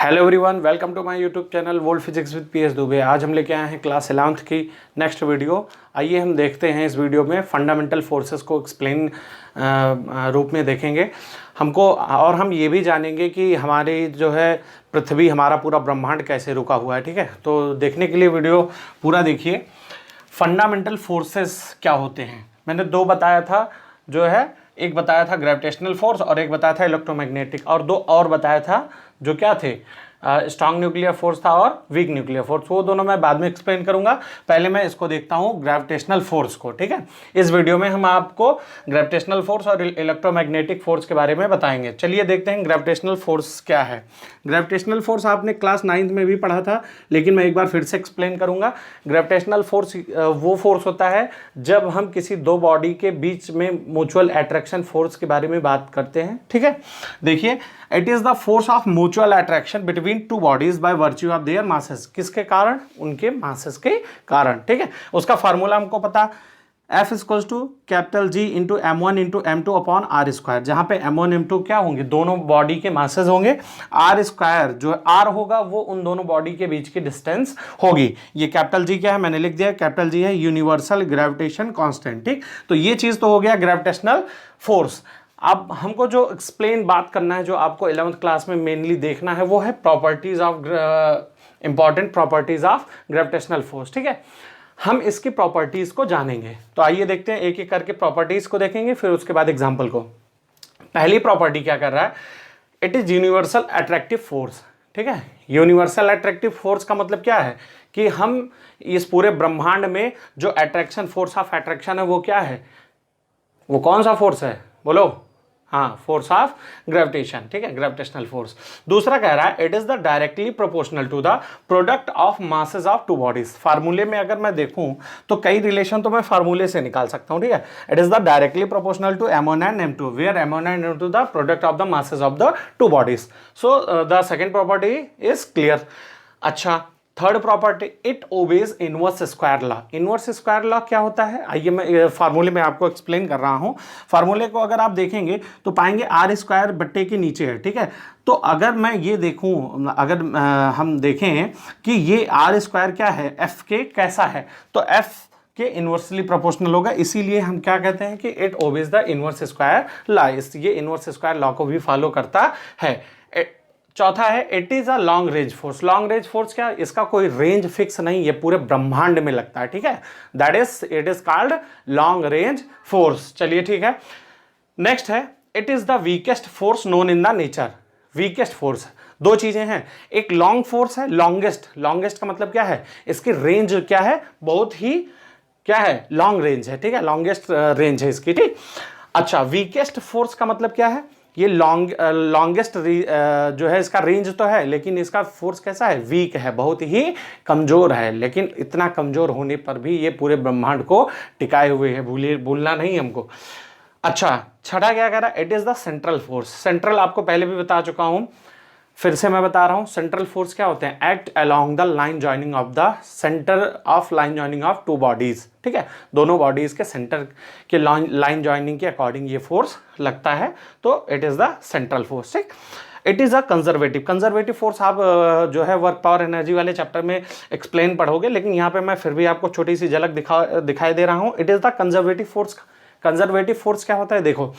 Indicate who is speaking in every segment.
Speaker 1: Hello everyone, welcome to my YouTube channel world physics with P S Dubey. आज हम लेके आए हैं क्लास 11th की नेक्स्ट वीडियो। आइए हम देखते हैं इस वीडियो में फंडामेंटल फोर्सेस को एक्सप्लेन रूप में देखेंगे हमको, और हम ये भी जानेंगे कि हमारी जो है पृथ्वी, हमारा पूरा ब्रह्मांड कैसे रुका हुआ है। ठीक है, तो देखने के लिए वीडियो पूरा देखिए। फंडामेंटल फोर्सेस क्या होते हैं, मैंने दो बताया था, जो है एक बताया था ग्रेविटेशनल फोर्स और एक बताया था इलेक्ट्रोमैग्नेटिक, और दो और बताया था जो क्या थे, स्ट्रॉन्ग न्यूक्लियर फोर्स था और वीक न्यूक्लियर फोर्स। वो दोनों मैं बाद में एक्सप्लेन करूंगा। पहले मैं इसको देखता हूँ ग्रेविटेशनल फोर्स को। ठीक है, इस वीडियो में हम आपको ग्रेविटेशनल फोर्स और इलेक्ट्रोमैग्नेटिक फोर्स के बारे में बताएंगे। चलिए देखते हैं ग्रेविटेशनल फोर्स क्या है। ग्रेविटेशनल फोर्स आपने क्लास 9th में भी पढ़ा था, लेकिन मैं एक बार फिर से एक्सप्लेन करूंगा। ग्रेविटेशनल फोर्स वो फोर्स होता है जब हम किसी दो बॉडी के बीच में म्यूचुअल अट्रैक्शन फोर्स के बारे में बात करते हैं। ठीक है, देखिए, it is the force of mutual attraction between two bodies by virtue of their masses. किसके कारण? उनके मासेस के कारण। ठीक है, उसका फार्मूला हमको पता, F equals to capital G into M1 into M2 upon are square, जहां पे M1 M2 क्या होंगे, दोनों बॉडी के मासेस होंगे। आर स्क्वायर जो R होगा वो उन दोनों बॉडी के बीच की डिस्टेंस होगी। ये कैपिटल G क्या है, मैंने लिख दिया, कैपिटल G है यूनिवर्सल ग्रेविटेशन कांस्टेंट। ठीक, तो ये चीज तो हो गया ग्रेविटेशनल फोर्स। अब हमको जो एक्सप्लेन बात करना है, जो आपको 11th क्लास में मेनली देखना है, वो है properties of important properties of gravitational force. ठीक है, हम इसकी प्रॉपर्टीज को जानेंगे। तो आइए देखते हैं, एक एक करके प्रॉपर्टीज को देखेंगे, फिर उसके बाद एग्जांपल को। पहली प्रॉपर्टी क्या कर रहा है, it is universal attractive force. ठीक है, यूनिवर्सल अट्रैक्टिव फोर्स का मतलब क्या है कि हम इस पूरे ब्रह्मांड में जो अट्रैक्शन, फोर्स ऑफ अट्रैक्शन है, वो क्या है, वो कौन सा फोर्स है, बोलो। हाँ, फोर्स ऑफ ग्रेविटेशन। ठीक है, ग्रेविटेशनल फोर्स। दूसरा कह रहा है it is the directly proportional to the product of masses of two bodies. फार्मूले में अगर मैं देखूं तो कई रिलेशन तो मैं फार्मूले से निकाल सकता हूं। ठीक है, it is the directly proportional to M1 and M2 where M1 and M2 the product of the masses of the two bodies. So the second property is clear. अच्छा, third property, it obeys inverse square law. Inverse square law क्या होता है, आइए मैं फार्मूले में आपको explain कर रहा हूं। फार्मूले को अगर आप देखेंगे तो पाएंगे आर स्क्वायर बट्टे के नीचे है। ठीक है, तो अगर मैं ये देखूं, अगर हम देखें कि ये आर स्क्वायर क्या है, एफ के कैसा है, तो एफ के इनवर्सली प्रोपोर्शनल होगा, इसीलिए हम क्या कहते हैं कि it obeys the inverse square law. ये इनवर्स स्क्वायर लॉ को भी फॉलो करता है। चौथा है it is a long range force. Long range force क्या, इसका कोई रेंज फिक्स नहीं, ये पूरे ब्रह्मांड में लगता है। ठीक है, that is it is called long range force. चलिए ठीक है, नेक्स्ट है it is the weakest force known in the nature. Weakest force, दो चीजें हैं, एक लॉन्ग फोर्स है, लॉन्गेस्ट। लॉन्गेस्ट का मतलब क्या है, इसकी रेंज क्या है, बहुत ही क्या है, लॉन्ग रेंज है। ठीक है, लॉन्गेस्ट रेंज है इसकी। ठीक, अच्छा, वीकेस्ट फोर्स का मतलब क्या है, ये लॉन्गेस्ट जो है, इसका रेंज तो है, लेकिन इसका फोर्स कैसा है, वीक है, बहुत ही कमजोर है। लेकिन इतना कमजोर होने पर भी ये पूरे ब्रह्मांड को टिकाए हुए है, भूलना नहीं हमको। अच्छा, छठा क्या कह रहा है, it is the central force. Central आपको पहले भी बता चुका हूं, फिर से मैं बता रहा हूं, सेंट्रल फोर्स क्या होते हैं, act along the line joining of the centre of line joining of two bodies. ठीक है, दोनों बॉडीज के सेंटर के लाइन जॉइनिंग के अकॉर्डिंग ये फोर्स लगता है, तो it is the central force. ठीक, it is a conservative. Conservative force आप जो है वर्क पावर एनर्जी वाले चैप्टर में एक्सप्लेन पढ़ोगे, लेकिन यहाँ पे मैं फिर भी आपको छोटी सी झलक दिखाई दे रहा हूँ। It is the conservative force. Conservative force क्या होता है, देखो,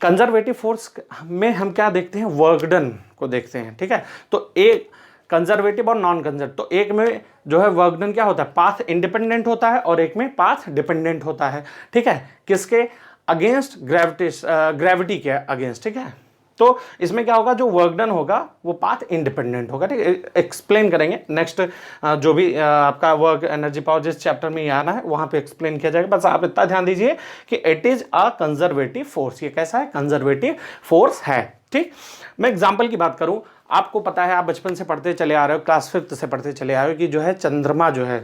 Speaker 1: कंजर्वेटिव फोर्स में हम क्या देखते हैं, वर्क डन को देखते हैं। ठीक है, तो एक कंजर्वेटिव और नॉन कंजर्वेटिव, तो एक में जो है वर्क डन क्या होता है, पाथ इंडिपेंडेंट होता है, और एक में पाथ डिपेंडेंट होता है। ठीक है, किसके अगेंस्ट, ग्रेविटी के अगेंस्ट। ठीक है, तो इसमें क्या होगा, जो वर्क डन होगा वो पाथ इंडिपेंडेंट होगा। ठीक है, एक्सप्लेन करेंगे नेक्स्ट, जो भी आपका वर्क एनर्जी पावर जिस चैप्टर में ये आना है वहां पे एक्सप्लेन किया जाएगा। बस आप इतना ध्यान दीजिए कि it is a conservative force. ये कैसा है, कंजर्वेटिव फोर्स है। ठीक, मैं एग्जांपल की बात करूं, आपको पता है, आप बचपन से पढ़ते चले आ रहे हो, क्लास 5th से पढ़ते चले आ रहे हो कि जो है चंद्रमा जो है,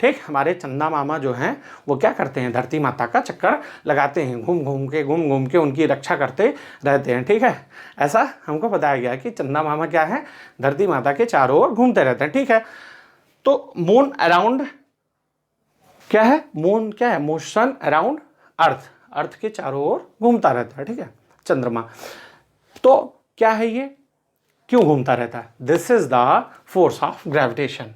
Speaker 1: ठीक, हमारे चंदा मामा जो हैं वो क्या करते हैं, धरती माता का चक्कर लगाते हैं, घूम घूम के उनकी रक्षा करते रहते हैं। ठीक है, ऐसा हमको बताया गया कि चंदा मामा क्या है, धरती माता के चारों ओर घूमते रहते हैं। ठीक है, तो मून अराउंड क्या है, मून क्या है, मोशन अराउंड अर्थ, अर्थ के चारों ओर घूमता रहता है। ठीक है, चंद्रमा। तो क्या है ये, क्यों घूमता रहता है? This is the force of gravitation.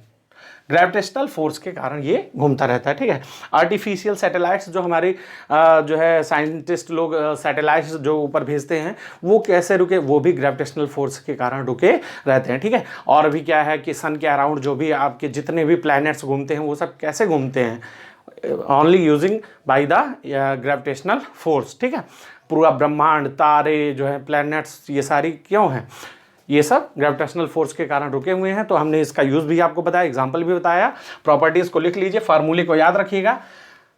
Speaker 1: Gravitational force के कारण ये घूमता रहता है, ठीक है। आर्टिफिशियल सैटेलाइट्स जो हमारे जो है साइंटिस्ट लोग सैटेलाइट्स जो ऊपर भेजते हैं वो कैसे रुके? वो भी ग्रेविटेशनल फोर्स के कारण रुके रहते हैं, ठीक है। और अभी क्या है कि सन के अराउंड जो भी आपके जितने भी प्लैनेट्स घूमते हैं वो सब कैसे घूमते हैं? Only using by the gravitational force, ठीक है। पूरा ब्रह्मांड, तारे जो है, प्लैनेट्स, ये सारी क्यों हैं? ये सब ग्रेविटेशनल फोर्स के कारण रुके हुए हैं। तो हमने इसका यूज भी आपको बताया, एग्जांपल भी बताया। प्रॉपर्टीज को लिख लीजिए, फार्मूले को याद रखिएगा,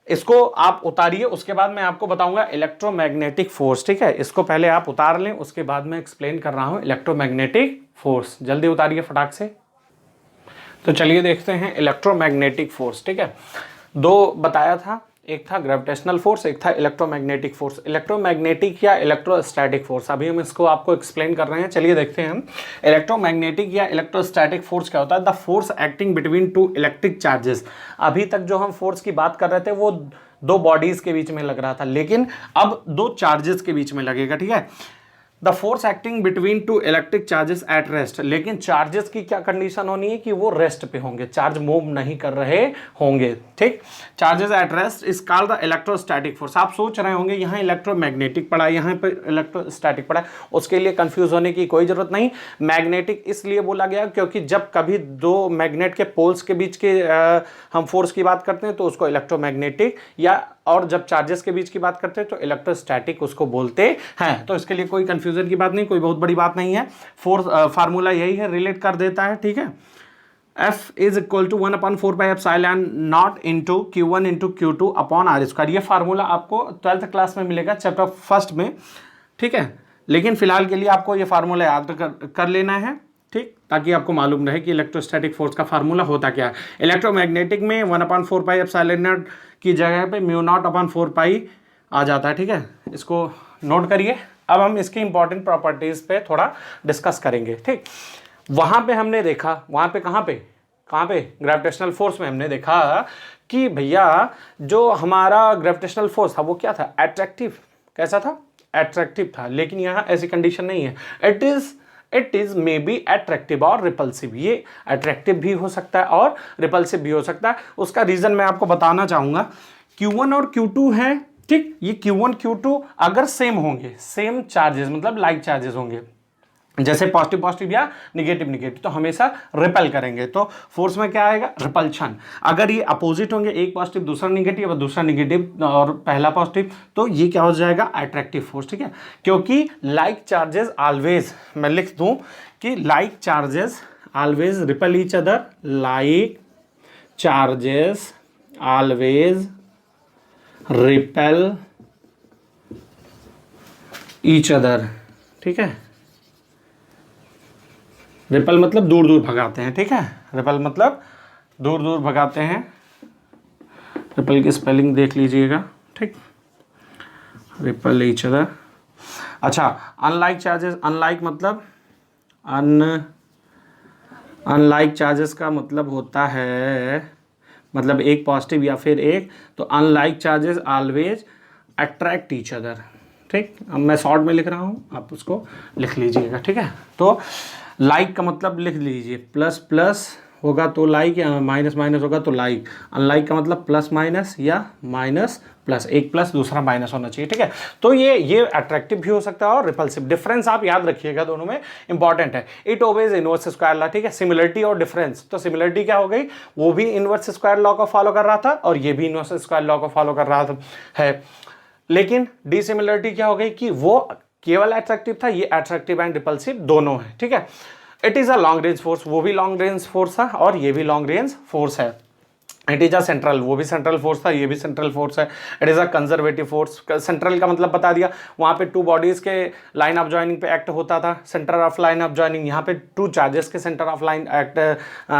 Speaker 1: इसको आप उतारिए, उसके बाद मैं आपको बताऊंगा इलेक्ट्रोमैग्नेटिक फोर्स, ठीक है। इसको पहले आप उतार लें, उसके बाद मैं एक्सप्लेन कर रहा हूं इलेक्ट्रोमैग्नेटिक फोर्स। जल्दी उतारिए फटाक से। तो चलिए देखते हैं इलेक्ट्रोमैग्नेटिक फोर्स, ठीक है। दो बताया था, एक था ग्रेविटेशनल फोर्स, एक था इलेक्ट्रोमैग्नेटिक फोर्स। इलेक्ट्रोमैग्नेटिक या इलेक्ट्रोस्टैटिक फोर्स, अभी हम इसको आपको एक्सप्लेन कर रहे हैं। चलिए देखते हैं हम इलेक्ट्रोमैग्नेटिक या इलेक्ट्रोस्टैटिक फोर्स क्या होता है। The force acting between two electric charges. अभी तक जो हम फोर्स की बात कर रहे थे वो दो बॉडीज के बीच में लग रहा था, लेकिन अब दो चार्जेस के बीच में लगेगा, ठीक है। The force acting between two electric charges at rest. लेकिन चार्जेस की क्या कंडीशन होनी है कि वो रेस्ट पे होंगे, चार्ज मूव नहीं कर रहे होंगे, ठीक। Charges at rest is called the electrostatic force. आप सोच रहे होंगे यहाँ इलेक्ट्रोमैग्नेटिक पड़ा है, यहाँ पे इलेक्ट्रोस्टैटिक पड़ा है, उसके लिए कंफ्यूज होने की कोई जरूरत नहीं। मैग्नेटिक इसलिए बोला गया क्योंकि जब कभी दो मैग्नेट के पोल्स के बीच के हम फोर्स की बात करते हैं तो उसको इलेक्ट्रोमैग्नेटिक, या और जब चार्जेस के बीच की बात करते हैं तो इलेक्ट्रोस्टैटिक उसको बोलते हैं। तो इसके लिए कोई कंफ्यूजन की बात नहीं, कोई बहुत बड़ी बात नहीं है। फोर्स फार्मूला यही है, रिलेट कर देता है, ठीक है। F is equal to 1/4πε0 into Q1 into Q2 upon are square. ये फार्मूला आपको 12th क्लास में मिलेगा, चैप्टर फर्स्ट में, ठीक है। लेकिन फिलहाल के लिए आपको ये फार्मूला याद कर लेना है, ठीक, ताकि आपको मालूम रहे कि इलेक्ट्रोस्टैटिक फोर्स का फार्मूला होता क्या है। इलेक्ट्रोमैग्नेटिक में 1/4πε0 की जगह पे μ0/4π आ जाता है, ठीक है। इसको नोट करिए। अब हम इसकी इंपॉर्टेंट प्रॉपर्टीज पे थोड़ा डिस्कस करेंगे, ठीक। वहां पे हमने देखा, वहां पे कहाँ पे ग्रेविटेशनल फोर्स में हमने देखा कि भैया जो हमारा ग्रेविटेशनल फोर्स था वो क्या था? अट्रैक्टिव। कैसा था? अट्रैक्टिव था। लेकिन यहाँ ऐसी कंडीशन नहीं है। It is may be attractive और रिपल्सिव। ये अट्रैक्टिव भी हो सकता है और रिपल्सिव भी हो सकता है। उसका रीजन मैं आपको बताना चाहूंगा। Q1 और Q2 है, ठीक। ये Q1 Q2 अगर सेम होंगे, सेम चार्जेस मतलब लाइक चार्जेस होंगे, जैसे पॉजिटिव पॉजिटिव या निगेटिव निगेटिव, तो हमेशा रिपेल करेंगे। तो फोर्स में क्या आएगा? रिपल्शन। अगर ये अपोजिट होंगे, एक पॉजिटिव दूसरा निगेटिव और दूसरा निगेटिव और पहला पॉजिटिव, तो ये क्या हो जाएगा? अट्रैक्टिव फोर्स, ठीक है। क्योंकि लाइक चार्जेस ऑलवेज, मैं लिख दूं कि like charges always repel each other. Like charges always repel each other, ठीक है। रिपल मतलब दूर दूर भगाते हैं, ठीक है। रिपल मतलब दूर दूर भगाते हैं। रिपल की स्पेलिंग देख लीजिएगा, ठीक। Ripple each other. अच्छा, अनलाइक चार्जेस, अनलाइक मतलब अनलाइक चार्जेस का मतलब होता है, मतलब एक पॉजिटिव या फिर एक, तो unlike charges always attract each other, ठीक। अब मैं शॉर्ट में लिख रहा हूँ, आप उसको लिख लीजिएगा, ठीक है। तो लाइक का मतलब लिख लीजिए, प्लस प्लस होगा तो लाइक, या माइनस माइनस होगा तो लाइक। अनलाइक का मतलब प्लस माइनस या माइनस प्लस, एक प्लस दूसरा माइनस होना चाहिए, ठीक है। तो ये अट्रैक्टिव भी हो सकता है और रिपल्सिव। डिफरेंस आप याद रखिएगा, दोनों में इंपॉर्टेंट है। It obeys inverse square law, ठीक है। सिमिलरिटी और डिफरेंस, तो सिमिलरिटी क्या हो गई? वो भी इनवर्स स्क्वायर लॉ को फॉलो कर रहा था और ये भी इनवर्स स्क्वायर लॉ को फॉलो कर रहा है। लेकिन डिसिमिलरिटी क्या हो गई कि वो केवल अट्रैक्टिव था, ये अट्रैक्टिव एंड रिपल्सिव दोनों है, ठीक है। It is a long range force, वो भी लॉन्ग रेंज फोर्स था और ये भी लॉन्ग रेंज फोर्स है। इट इज अ सेंट्रल, वो भी सेंट्रल फोर्स था, ये भी सेंट्रल फोर्स है। It is a conservative force. Central का मतलब बता दिया, वहां पे टू बॉडीज के लाइन ऑफ जॉइनिंग पे एक्ट होता था, centre of line of joining. यहाँ पे टू चार्जेस के centre of line act,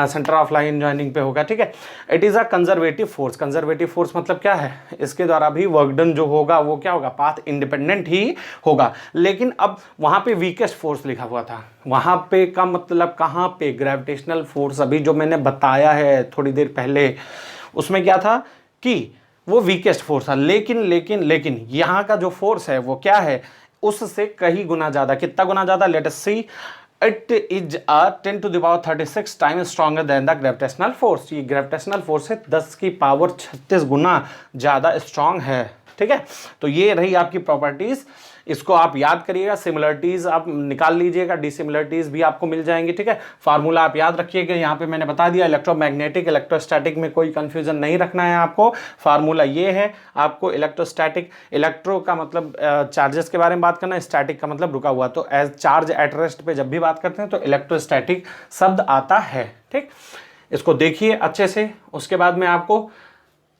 Speaker 1: centre of line joining पे होगा, ठीक है। It is a conservative force. Conservative force मतलब क्या है? इसके द्वारा भी वर्क डन जो होगा वो क्या होगा? पाथ इंडिपेंडेंट ही होगा। लेकिन अब वहां पे वीकेस्ट फोर्स लिखा हुआ था, वहां पे का मतलब कहां पे? ग्रेविटेशनल फोर्स, अभी जो मैंने बताया है थोड़ी देर पहले, उसमें क्या था कि वो वीकेस्ट फोर्स था। लेकिन यहां का जो फोर्स है वो क्या है? उससे कहीं गुना ज्यादा। कितना गुना ज्यादा? Let us see. It is a 10⁻36 time stronger than the gravitational force. ये ग्रेविटेशनल फोर्स से 10 की पावर 36 गुना ज़्यादा स्ट्रांग है। ठीक है, तो ये रही आपकी प्रॉपर्टीज, इसको आप याद करिएगा। सिमिलरिटीज आप निकाल लीजिएगा, डिसिमिलरिटीज भी आपको मिल जाएंगी। ठीक है, फार्मूला आप याद रखिएगा, यहाँ पे मैंने बता दिया। इलेक्ट्रोमैग्नेटिक इलेक्ट्रोस्टैटिक में कोई कंफ्यूजन नहीं रखना है आपको। फार्मूला ये है, आपको इलेक्ट्रोस्टैटिक, इलेक्ट्रो का मतलब चार्जेस के बारे में बात करना है, स्टैटिक का मतलब रुका हुआ। तो एज चार्ज एट रेस्ट पे जब भी बात करते हैं तो इलेक्ट्रोस्टैटिक शब्द आता है। ठीक, इसको देखिए अच्छे से। उसके बाद मैं आपको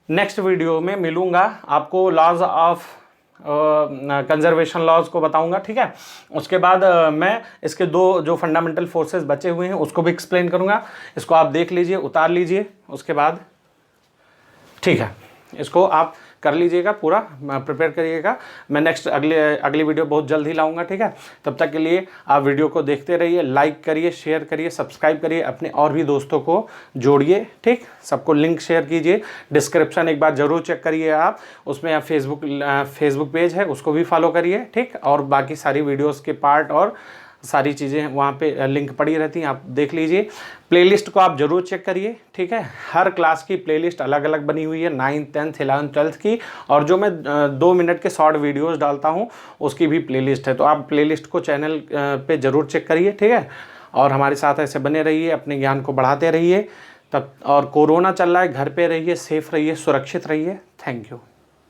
Speaker 1: नेक्स्ट वीडियो में मिलूंगा, आपको लॉज ऑफ कंजर्वेशन लॉज को बताऊंगा। ठीक है, उसके बाद मैं इसके दो जो फंडामेंटल फोर्सेस बचे हुए हैं उसको भी एक्सप्लेन करूंगा। इसको आप देख लीजिए, उतार लीजिए उसके बाद। ठीक है, इसको आप कर लीजिएगा, पूरा प्रिपेयर करिएगा। मैं नेक्स्ट अगली वीडियो बहुत जल्द ही लाऊंगा। ठीक है, तब तक के लिए आप वीडियो को देखते रहिए, लाइक करिए, शेयर करिए, सब्सक्राइब करिए, अपने और भी दोस्तों को जोड़िए। ठीक, सबको लिंक शेयर कीजिए। डिस्क्रिप्शन एक बार जरूर चेक करिए आप, उसमें आप फेसबुक पेज है उसको भी फॉलो करिए। ठीक, और बाकी सारी वीडियोज़ के पार्ट और सारी चीज़ें वहाँ पे लिंक पड़ी रहती हैं, आप देख लीजिए। प्लेलिस्ट को आप जरूर चेक करिए। ठीक है, हर क्लास की प्लेलिस्ट अलग अलग बनी हुई है, 9th 10th 11th 12th की, और जो मैं 2 मिनट के शॉर्ट वीडियोस डालता हूँ उसकी भी प्लेलिस्ट है। तो आप प्लेलिस्ट को चैनल पे ज़रूर चेक करिए। ठीक है, और हमारे साथ ऐसे बने रहिए, अपने ज्ञान को बढ़ाते रहिए। तब और कोरोना चल रहा है, घर पे रहिए, सेफ रहिए, सुरक्षित रहिए। Thank you.